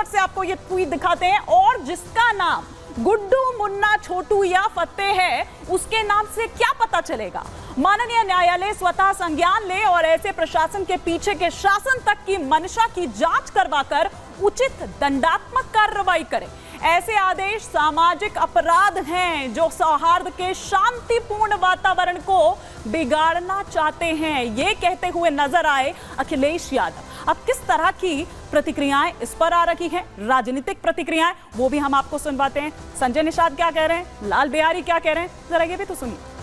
फटाफट से आपको ये ट्वीट दिखाते हैं। और जिसका नाम गुड्डू, मुन्ना, छोटू या फतेह है, उसके नाम से क्या पता चलेगा? माननीय न्यायालय स्वतः संज्ञान ले और ऐसे प्रशासन के पीछे के शासन तक की मंशा की जांच करवाकर उचित दंडात्मक कार्रवाई करे। ऐसे आदेश सामाजिक अपराध हैं जो सौहार्द के शांतिपूर्ण वातावरण को बिगाड़ना चाहते हैं, ये कहते हुए नजर आए अखिलेश यादव। अब किस तरह की प्रतिक्रियाएं इस पर आ रही हैं, राजनीतिक प्रतिक्रियाएं, वो भी हम आपको सुनवाते हैं। संजय निषाद क्या कह रहे हैं, लाल बिहारी क्या कह रहे हैं, जरा ये भी तो सुनिए।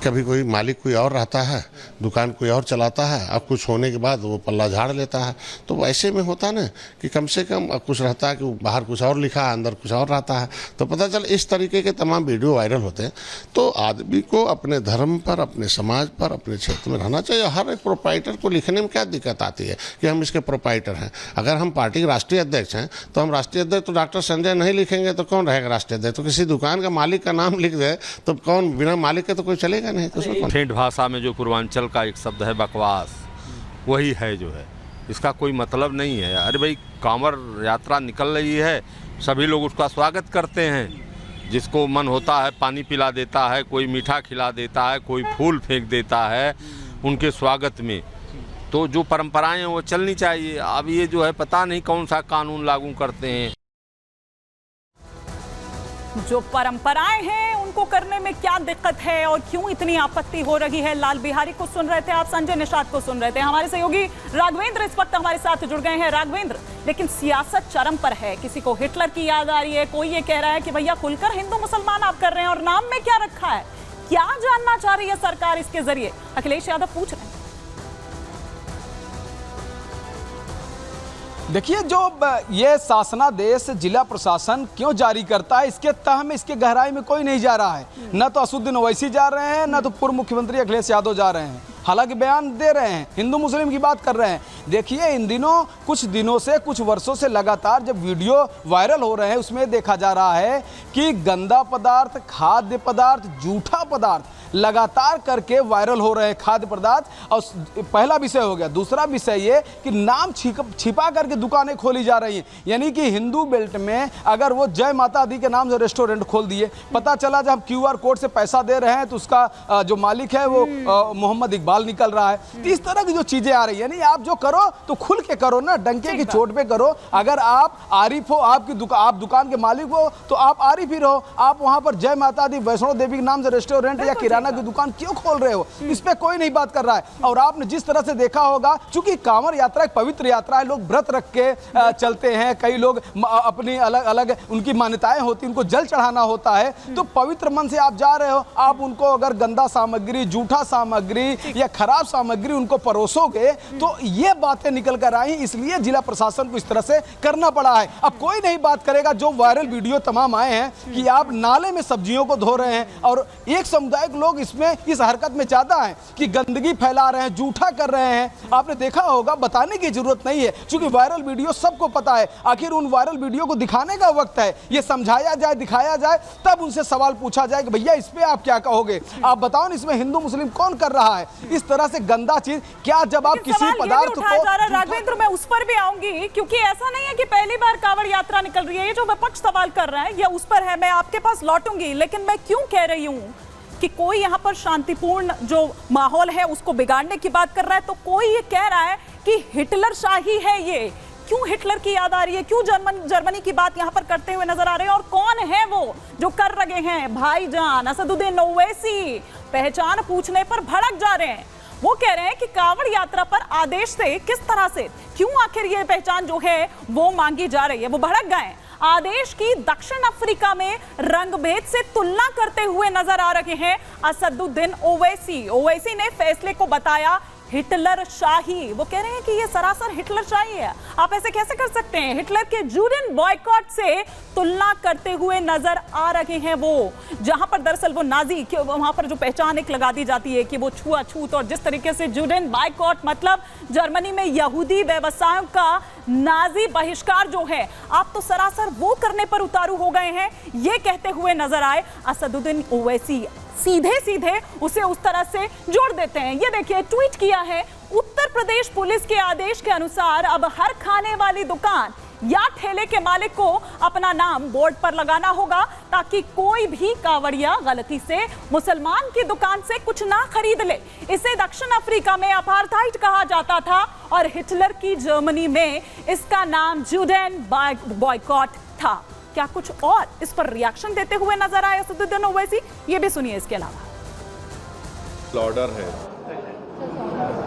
कभी कोई मालिक कोई और रहता है, दुकान कोई और चलाता है, अब कुछ होने के बाद वो पल्ला झाड़ लेता है। तो वैसे में होता ना कि कम से कम अब कुछ रहता है कि बाहर कुछ और लिखा है, अंदर कुछ और रहता है, तो पता चल इस तरीके के तमाम वीडियो वायरल होते हैं। तो आदमी को अपने धर्म पर, अपने समाज पर, अपने क्षेत्र में रहना चाहिए। हर एक प्रोप्राइटर को लिखने में क्या दिक्कत आती है कि हम इसके प्रोप्राइटर हैं? अगर हम पार्टी के राष्ट्रीय अध्यक्ष हैं तो हम राष्ट्रीय अध्यक्ष तो डॉक्टर संजय नहीं लिखेंगे तो कौन रहेगा राष्ट्रीय अध्यक्ष? तो किसी दुकान का मालिक का नाम लिख दे तो कौन, बिना मालिक के तो कोई चलेगा नहीं। तो ठेठ भाषा में जो पूर्वांचल का एक शब्द है बकवास, वही है जो है, इसका कोई मतलब नहीं है। अरे भाई, कांवड़ यात्रा निकल रही है, सभी लोग उसका स्वागत करते हैं। जिसको मन होता है पानी पिला देता है, कोई मीठा खिला देता है, कोई फूल फेंक देता है उनके स्वागत में। तो जो परंपराएं हैं वो चलनी चाहिए। अब ये जो है पता नहीं कौन सा कानून लागू करते हैं। जो परंपराएं हैं उनको करने में क्या दिक्कत है और क्यों इतनी आपत्ति हो रही है? लाल बिहारी को सुन रहे थे आप, संजय निषाद को सुन रहे थे। हमारे सहयोगी राघवेंद्र इस वक्त हमारे साथ जुड़ गए हैं। राघवेंद्र, लेकिन सियासत चरम पर है, किसी को हिटलर की याद आ रही है, कोई ये कह रहा है कि भैया खुलकर हिंदू मुसलमान आप कर रहे हैं और नाम में क्या रखा है, क्या जानना चाह रही है सरकार इसके जरिए? अखिलेश यादव पूछ रहे हैं। देखिए, जो ये शासनादेश जिला प्रशासन क्यों जारी करता है, इसके तह में, इसके गहराई में कोई नहीं जा रहा है। न तो असदुद्दीन ओवैसी जा रहे हैं, न तो पूर्व मुख्यमंत्री अखिलेश यादव जा रहे हैं। हालांकि बयान दे रहे हैं, हिंदू मुस्लिम की बात कर रहे हैं। देखिए, इन दिनों, कुछ दिनों से, कुछ वर्षों से लगातार जब वीडियो वायरल हो रहे हैं उसमें देखा जा रहा है कि गंदा पदार्थ, खाद्य पदार्थ, जूठा पदार्थ लगातार करके वायरल हो रहे हैं, खाद्य पदार्थ। और पहला विषय हो गया। दूसरा विषय ये कि नाम छिपा करके दुकानें खोली जा रही हैं। यानी कि हिंदू बेल्ट में अगर वो जय माता दी के नाम से रेस्टोरेंट खोल दिए, पता चला जब QR कोड से पैसा दे रहे हैं तो उसका जो मालिक है वो मोहम्मद इकबाल निकल रहा है। तो इस तरह की जो चीजें आ रही है, यानी आप जो करो तो खुल के करो ना, डंके की चोट पे करो। अगर आप आरिफ हो, आप दुकान के मालिक हो तो आप आरिफ ही रहो। आप वहां पर जय माता दी, वैष्णो देवी के नाम से रेस्टोरेंट या किराना की दुकान क्यों खोल रहे हो? इस पे कोई नहीं बात कर रहा है। और आपने जिस तरह से देखा होगा, चूंकि कांवड़ यात्रा एक पवित्र यात्रा है, लोग व्रत रख के चलते हैं, कई लोग अपनी अलग अलग उनकी मान्यताएं होती, उनको जल चढ़ाना होता है। तो पवित्र मन से आप जा रहे हो, आप उनको अगर गंदा सामग्री, जूठा सामग्री या खराब सामग्री उनको परोसोगे तो ये बातें निकल कर आई। इसलिए जिला प्रशासन को इस तरह से करना पड़ा है। अब कोई नहीं बात करेगा। जो वायरल वीडियो तमाम आए हैं कि आप नाले में सब्जियों को धो रहे हैं और एक समुदाय के लोग इसमें, इस हरकत में ज्यादा है कि गंदगी फैला रहे हैं, जूठा कर रहे हैं। आपने देखा होगा, बताने की जरूरत नहीं है क्योंकि वायरल वीडियो सबको पता है। आखिर उन वायरल वीडियो को दिखाने का वक्त है, ये समझाया जाए, दिखाया जाए, तब उनसे सवाल पूछा जाए कि भैया इस पे आप क्या कहोगे, आप बताओ ना, इसमें हिंदू मुस्लिम कौन कर रहा है इस तरह से गंदा चीज? क्या जब आप किसी पदार्थ को, राघवेंद्र, मैं उस पर भी आऊंगी क्योंकि ऐसा नहीं है कि पहली बार कांवड़ यात्रा निकल रही है। ये जो विपक्ष सवाल कर रहा है ये उस पर है, मैं आपके पास लौटूंगी। लेकिन मैं क्यों कह रही हूँ कि कोई यहाँ पर शांतिपूर्ण जो माहौल है उसको बिगाड़ने की बात कर रहा है, तो कोई ये कह रहा है कि हिटलर शाही है ये। क्यों हिटलर की याद आ रही है? क्यों जर्मनी की बात यहाँ पर करते हुए नजर आ रहे हैं? और कौन है वो जो कर रहे हैं? भाईजान असदुद्दीन ओवैसी पहचान पूछने पर भड़क जा रहे हैं। वो कह रहे हैं कि कांवड़ यात्रा पर आदेश से किस तरह से, क्यों आखिर ये पहचान जो है वो मांगी जा रही है? वो भड़क गए। आदेश की दक्षिण अफ्रीका में रंगभेद से तुलना करते हुए नजर आ रहे हैं असदुद्दीन ओवैसी। ओवैसी ने फैसले को बताया हिटलर शाही। वो कह रहे हैं कि ये सरासर हिटलर शाही है। आप ऐसे कैसे कर सकते हैं? हिटलर के जूडन बॉयकॉट से तुलना करते हुए नजर आ रहे हैं वो, जहां पर दरअसल वो नाजी, वहां पर जो पहचान एक लगा दी जाती है कि वो छुआछूत, और जिस तरीके से जूडन बॉयकॉट मतलब जर्मनी में यहूदी व्यवसायों का नाजी बहिष्कार जो है, आप तो सरासर वो करने पर उतारू हो गए हैं, ये कहते हुए नजर आए असदुद्दीन ओवैसी। सीधे सीधे उसे उस तरह से जोड़ देते हैं। ये देखिए, ट्वीट किया है उत्तर प्रदेश पुलिस के आदेश के अनुसार अब हर खाने वाली दुकान या ठेले के मालिक को अपना नाम बोर्ड पर लगाना होगा, ताकि कोई भी कांवड़िया गलती से मुसलमान की दुकान से कुछ ना खरीद ले। इसे दक्षिण अफ्रीका में अपार्थाइड कहा जाता था और हिटलर की जर्मनी में इसका नाम जुडेन बॉयकॉट था। क्या कुछ और इस पर रिएक्शन देते हुए नजर आए असदुद्दीन ओवैसी? ये भी सुनिए। इसके अलावा ऑर्डर है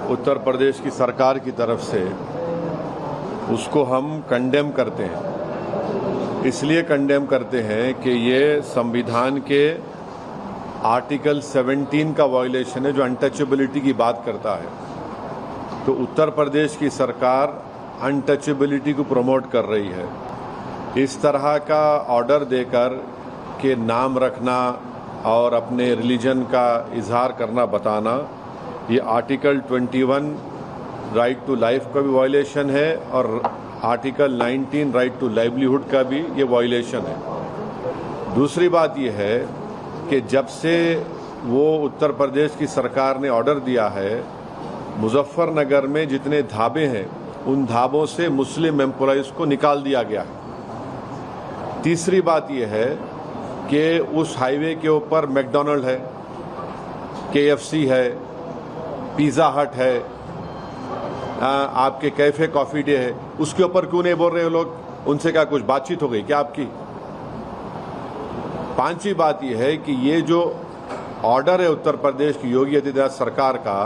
उत्तर प्रदेश की सरकार की तरफ से, उसको हम कंडेम करते हैं। इसलिए कंडेम करते हैं कि ये संविधान के आर्टिकल 17 का वायलेशन है, जो अनटचेबिलिटी की बात करता है। तो उत्तर प्रदेश की सरकार अनटचेबिलिटी को प्रमोट कर रही है। इस तरह का ऑर्डर देकर के नाम रखना और अपने रिलीजन का इजहार करना, बताना, ये आर्टिकल 21 राइट टू लाइफ का भी वायलेशन है और आर्टिकल 19 राइट टू लाइवलीहुड का भी ये वायलेशन है। दूसरी बात ये है कि जब से वो उत्तर प्रदेश की सरकार ने ऑर्डर दिया है, मुजफ्फरनगर में जितने ढाबे हैं उन ढाबों से मुस्लिम एम्प्लॉइज को निकाल दिया गया है। तीसरी बात ये है कि उस हाईवे के ऊपर मैकडॉनल्ड है, KFC है, पिज़्ज़ा हट है, आपके कैफे कॉफी डे है, उसके ऊपर क्यों नहीं बोल रहे हो लोग? उनसे क्या कुछ बातचीत हो गई क्या आपकी? पांचवी बात यह है कि ये जो ऑर्डर है उत्तर प्रदेश की योगी आदित्यनाथ सरकार का,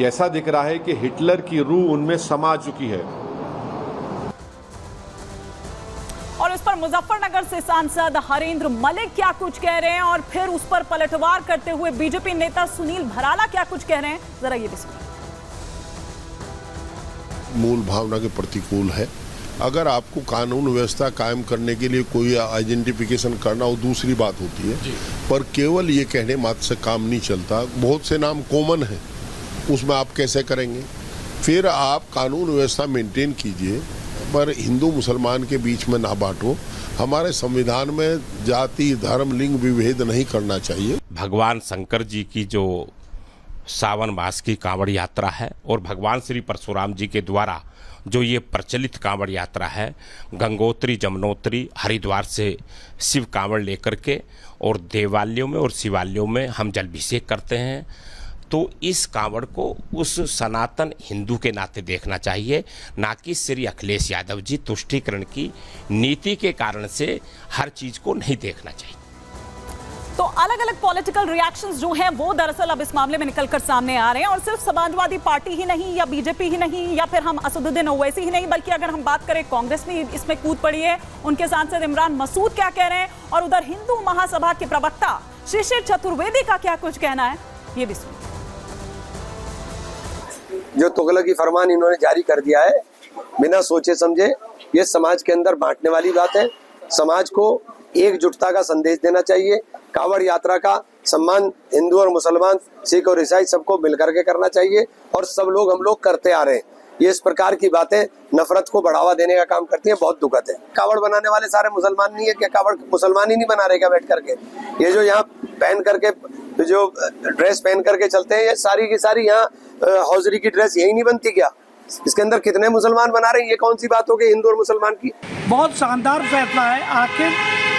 ऐसा दिख रहा है कि हिटलर की रूह उनमें समा चुकी है। और इस पर मुजफ्फरनगर से सांसद हरेंद्र मलिक क्या कुछ कह रहे हैं और फिर उस पर पलटवार करते हुए बीजेपी नेता सुनील भराला क्या कुछ कह रहे हैं, जरा ये भी सुनिए। मूल भावना के प्रतिकूल है। अगर आपको कानून व्यवस्था कायम करने के लिए कोई आइडेंटिफिकेशन करना, वो दूसरी बात होती है, पर केवल ये कहने मात्र से काम नहीं चलता। बहुत से नाम कॉमन हैं, उसमें आप कैसे करेंगे? फिर आप कानून व्यवस्था मेंटेन कीजिए, पर हिंदू मुसलमान के बीच में ना बांटो। हमारे संविधान में जाति, धर्म, लिंग विभेद नहीं करना चाहिए। भगवान शंकर जी की जो सावन मास की कांवड़ यात्रा है और भगवान श्री परशुराम जी के द्वारा जो ये प्रचलित कांवड़ यात्रा है, गंगोत्री, जमुनोत्री, हरिद्वार से शिव कांवड़ लेकर के और देवालयों में और शिवालयों में हम जलाभिषेक करते हैं। तो इस कांवड़ को उस सनातन हिंदू के नाते देखना चाहिए, ना कि श्री अखिलेश यादव जी तुष्टीकरण की नीति के कारण से हर चीज़ को नहीं देखना चाहिए। तो अलग अलग पॉलिटिकल रिएक्शंस जो हैं वो दरअसल अब इस मामले में निकलकर सामने आ रहे हैं, और सिर्फ समाजवादी पार्टी ही नहीं या बीजेपी ही नहीं या फिर हम असदुद्दीन ओवैसी ही नहीं, बल्कि अगर हम बात करें कांग्रेस में इसमें कूद पड़ी है। उनके सांसद इमरान मसूद क्या कह रहे हैं और उधर हिंदू महासभा के प्रवक्ता शिशिर चतुर्वेदी का क्या कुछ कहना है, ये भी सुनिए। जो तुगलकी फरमान इन्होंने जारी कर दिया है बिना सोचे समझे, ये समाज के अंदर बांटने वाली बात है। समाज को एकजुटता का संदेश देना चाहिए। कांवड़ यात्रा का सम्मान हिंदू और मुसलमान, सिख और ईसाई सबको मिलकर के करना चाहिए, और सब लोग हम लोग करते आ रहे हैं। ये इस प्रकार की बातें नफरत को बढ़ावा देने का काम करती है, बहुत दुखद है। कांवड़ बनाने वाले सारे मुसलमान नहीं है क्या? कांवड़ मुसलमान ही नहीं बना रहे क्या बैठ करके? ये जो यहाँ पहन करके, जो ड्रेस पहन करके चलते हैं, ये सारी की सारी यहाँ हौजरी की ड्रेस यही नहीं बनती क्या? इसके अंदर कितने मुसलमान बना रहे हैं? ये कौन सी बात हो गई हिंदू और मुसलमान की? बहुत शानदार फैसला है। आखिर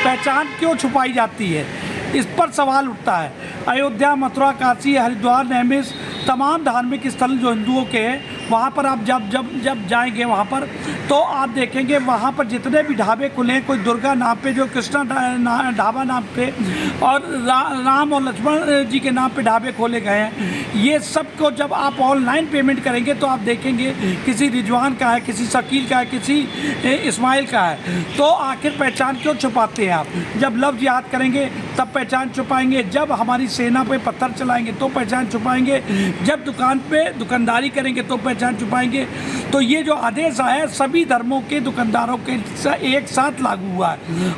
पहचान क्यों छुपाई जाती है, इस पर सवाल उठता है। अयोध्या, मथुरा, काशी, हरिद्वार, नैमिष, तमाम धार्मिक स्थल जो हिंदुओं के हैं, वहाँ पर आप जब जाएंगे वहाँ पर, तो आप देखेंगे वहाँ पर जितने भी ढाबे खुले हैं, कोई दुर्गा नाम पे, जो कृष्णा ढाबा नाम पे, और राम और लक्ष्मण जी के नाम पे ढाबे खोले गए हैं। ये सब को जब आप ऑनलाइन पेमेंट करेंगे तो आप देखेंगे किसी रिजवान का है, किसी शकील का है, किसी इस्माइल का है। तो आखिर पहचान क्यों छुपाते हैं आप? जब लफ्ज़ याद करेंगे तब पहचान छुपाएंगे, जब हमारी सेना पे पत्थर चलाएंगे तो पहचान छुपाएंगे, जब दुकान पे दुकानदारी करेंगे तो पहचान छुपाएंगे। तो ये जो आदेश आया सभी धर्मों के दुकानदारों के एक साथ लागू हुआ है।